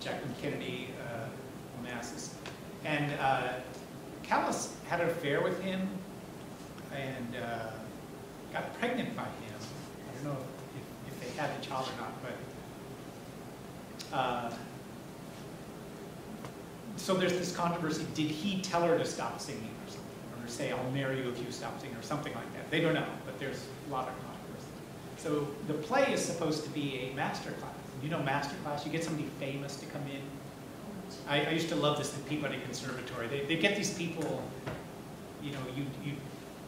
Jacqueline Kennedy Onassis. And Callis had an affair with him and got pregnant by him. I don't know if they had the child or not, but so there's this controversy. Did he tell her to stop singing or something? Or say, I'll marry you if you stop singing, or something like that? They don't know, but there's a lot of controversy. So the play is supposed to be a master class. You know master class? You get somebody famous to come in. I used to love this at Peabody Conservatory. They get these people, you know, you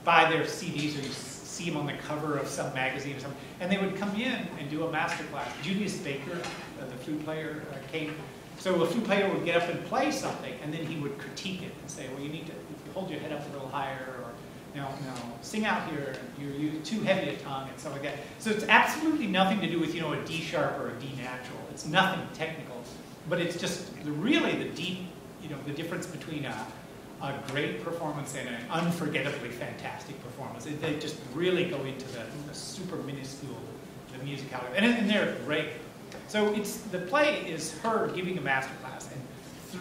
buy their CDs or you see them on the cover of some magazine or something, and they would come in and do a master class. Julius Baker, the flute player, came. So a flute player would get up and play something, and then he would critique it and say, well, you need to hold your head up a little higher, or no, sing out here, you're too heavy a tongue, and stuff like that. So it's absolutely nothing to do with, you know, a D sharp or a D natural. It's nothing technical, but it's just really the deep, you know, the difference between a great performance and an unforgettably fantastic performance. They just really go into the super minuscule, the musicality, and they're great. So the play is her giving a master class, and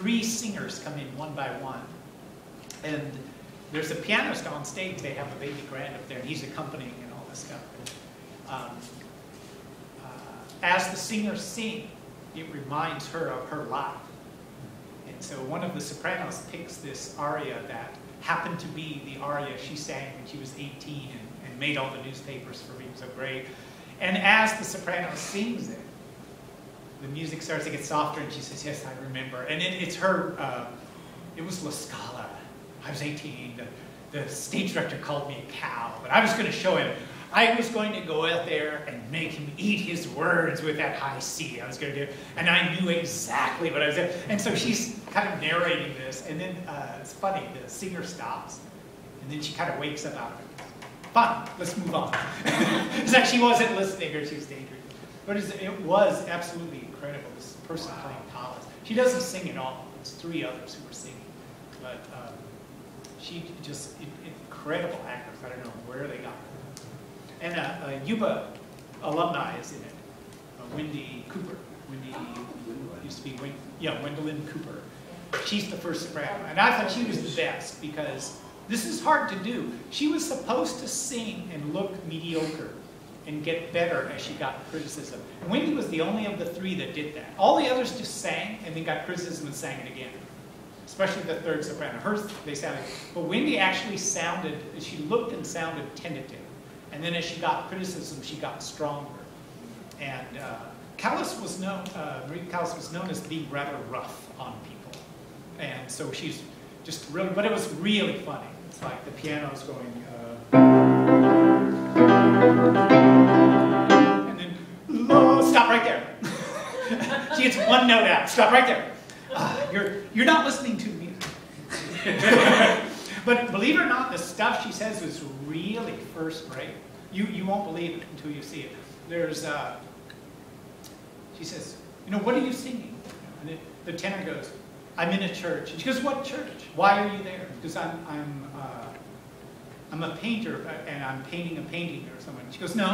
3 singers come in one by one. And there's a pianist on stage. They have a baby Grant up there, and he's accompanying and all this stuff. As the singers sing, it reminds her of her life. And so one of the sopranos picks this aria that happened to be the aria she sang when she was 18 and made all the newspapers for being so great. And as the soprano sings it, the music starts to get softer, and she says, yes, I remember. And it's her, it was La Scala. I was 18. The stage director called me a cow, but I was going to show him. I was going to go out there and make him eat his words with that high C. I was going to do, and I knew exactly what I was doing. And so she's kind of narrating this, and then it's funny, the singer stops, and then she kind of wakes up out of it. Fine, let's move on. It's like she wasn't listening, or she was daydreaming. But it was absolutely incredible, this person playing Callis. She doesn't sing at all. It's 3 others who are singing. But she just, incredible actors. I don't know where they got them. And Yuba alumni is in it. Wendy Cooper. Wendy used to be, Gwendolyn Cooper. She's the first soprano. And I thought she was the best, because this is hard to do. She was supposed to sing and look mediocre and get better as she got criticism. And Wendy was the only of the 3 that did that. All the others just sang and then got criticism and sang it again. Especially the 3rd soprano. Hers, they sounded, but Wendy actually sounded, she looked and sounded tentative. And then as she got criticism, she got stronger. And Callis was known, Marie Callis was known as being rather rough on people. And so she's just really, but it was really funny. It's like the piano's going, and then, oh, stop right there. She gets 1 note out. Stop right there. You're not listening to me. But believe it or not, the stuff she says was really first rate. You won't believe it until you see it. There's, she says, you know, what are you singing? And the tenor goes, I'm in a church. And she goes, what church? Why are you there? Because I'm a painter, and I'm painting a painting or someone. She goes, no.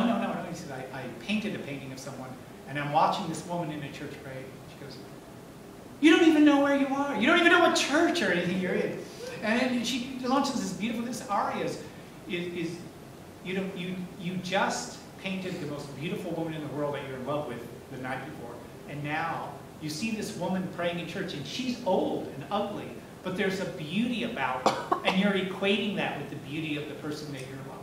He says, I painted a painting of someone, and I'm watching this woman in a church pray. She goes, you don't even know where you are. You don't even know what church or anything you're in. And she launches this beautiful, this aria is you just painted the most beautiful woman in the world that you're in love with the night before, and now you see this woman praying in church, and she's old and ugly, but there's a beauty about her, and you're equating that with the beauty of the person that you're in love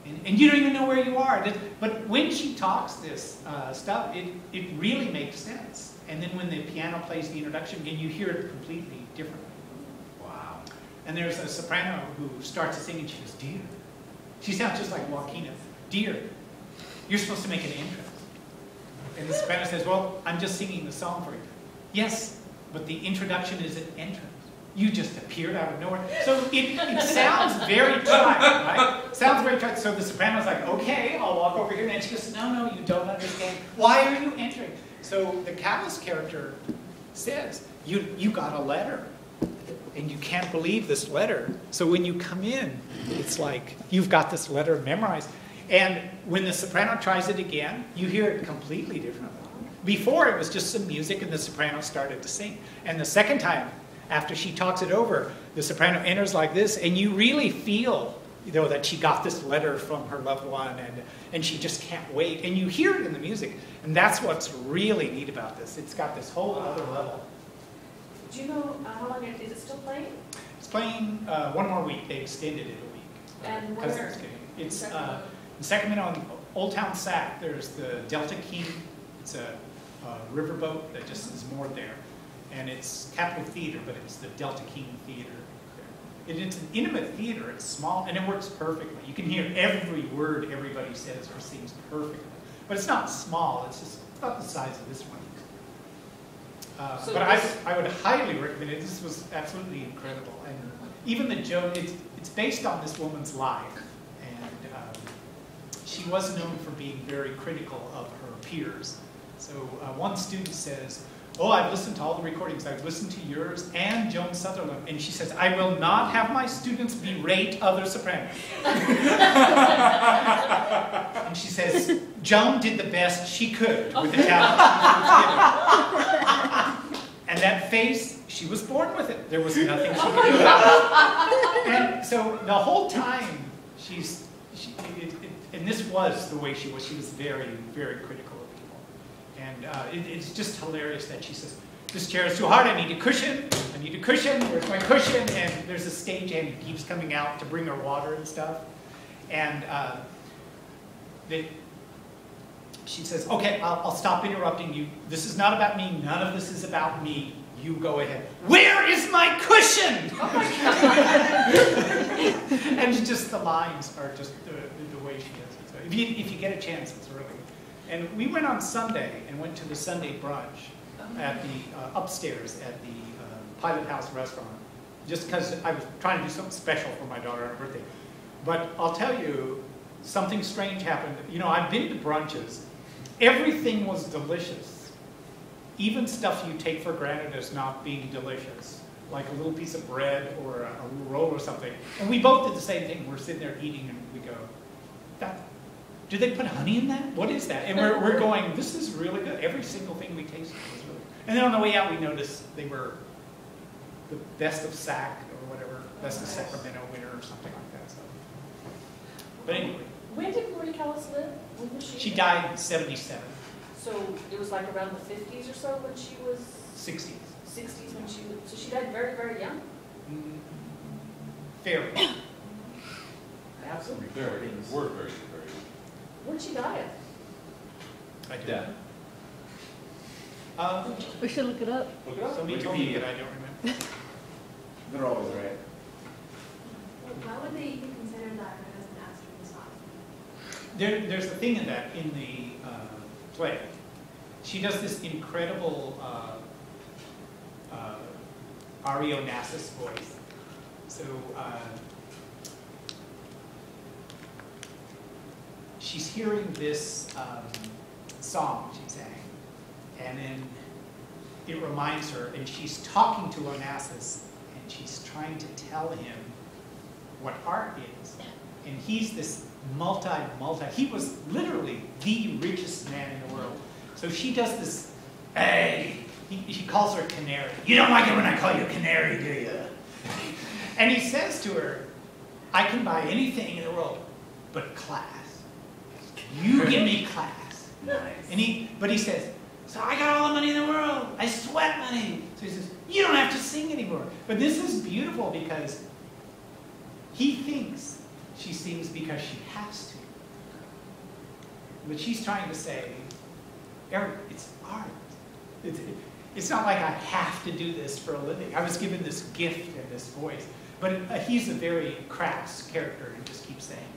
with. And you don't even know where you are. But when she talks this stuff, it really makes sense. And then when the piano plays the introduction again, you hear it completely differently. Wow. And there's a soprano who starts to sing, and she goes, dear. She sounds just like Joaquina. Dear, you're supposed to make an entrance. And the soprano says, well, I'm just singing the song for you. Yes, but the introduction is an entrance. You just appeared out of nowhere. So it sounds very trite, right? Sounds very trite. So the soprano's like, okay, I'll walk over here. And she goes, no, you don't understand. Why are you entering? So the Callis character says, you got a letter. And you can't believe this letter. So when you come in, it's like you've got this letter memorized. And when the soprano tries it again, you hear it completely differently. Before, it was just some music and the soprano started to sing. And the second time, after she talks it over, the soprano enters like this, and you really feel, you know, that she got this letter from her loved one, and she just can't wait. And you hear it in the music, and that's what's really neat about this. It's got this whole other level. Do you know how long is it still playing? It's playing one more week. They extended it a week. And Because where? it's in Sacramento, in Old Town Sac. There's the Delta King. It's a riverboat that just is moored there. And it's Capitol Theater, but it's the Delta King Theater. And it's an intimate theater. It's small, and it works perfectly. You can hear every word everybody says or sings perfectly. But it's not small. It's just about the size of this one. So but I would highly recommend it. This was absolutely incredible. And even the joke, it's based on this woman's life. And she was known for being very critical of her peers. So one student says, "Oh, I've listened to all the recordings. I've listened to yours and Joan Sutherland." And she says, "I will not have my students berate other sopranos." And she says, "Joan did the best she could with the talent she was given." And that face, she was born with it. There was nothing she could do about it. And so the whole time, and this was the way she was. She was very, very critical of people. And it's just hilarious that she says, "This chair is too hard, I need a cushion, I need a cushion, where's my cushion?" And there's a stagehand who keeps coming out to bring her water and stuff. And she says, "Okay, I'll stop interrupting you. This is not about me, none of this is about me. You go ahead." "Where is my cushion?" Oh my God. And just the lines are just the way she does it. So if you get a chance, it's really good. And we went on Sunday and went to the Sunday brunch at the upstairs at the Pilot House restaurant, just because I was trying to do something special for my daughter on her birthday. But I'll tell you, something strange happened. You know, I've been to brunches. Everything was delicious. Even stuff you take for granted as not being delicious, like a little piece of bread or a roll or something. And we both did the same thing. We're sitting there eating, and we go, "Did they put honey in that? What is that?" And we're going, "This is really good." Every single thing we tasted was really good. And then on the way out, we noticed they were the best of Sac or whatever, best of Sacramento winner or something like that. So, but anyway, When did Marie Callas live? When was she? she died in '77, So it was like around the 50s or so when she was. '60s. 60s when she was. So she died very, very young. Fairly. I have some Very, recordings. we're very, very. Where'd she die at? I do. Yeah. We should look it up. Look it up. Somebody told me, but I don't remember. They're always right. Why would they even consider that her husband asked her to stop? There's a thing in that, in the play. She does this incredible Ari Onassis voice. So she's hearing this song she sang, and then it reminds her, and she's talking to Onassis, and she's trying to tell him what art is. And he's this he was literally the richest man in the world. So she does this, "Hey," she calls her canary. "You don't like it when I call you a canary, do you?" And he says to her, "I can buy anything in the world, but class. You give me class." Nice. But he says, "So I got all the money in the world. I sweat money." So he says, "You don't have to sing anymore." But this is beautiful because he thinks she sings because she has to. But she's trying to say, "Eric, it's art. It's not like I have to do this for a living. I was given this gift and this voice." But he's a very crass character who just keeps saying,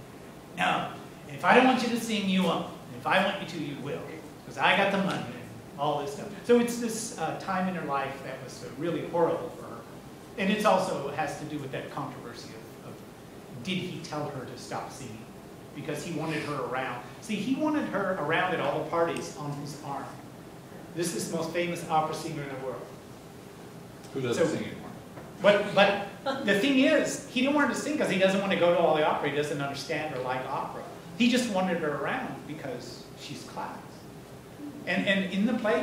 "No, if I don't want you to sing, you won't. And if I want you to, you will. Because I got the money and all this stuff." So it's this time in her life that was really horrible for her. And it also has to do with that controversy of did he tell her to stop singing? Because he wanted her around. See, he wanted her around at all the parties on his arm. This is the most famous opera singer in the world. Who doesn't So- sing anymore? But the thing is, he didn't want her to sing because he doesn't want to go to all the opera. He doesn't understand or like opera. He just wanted her around because she's class. And in the play,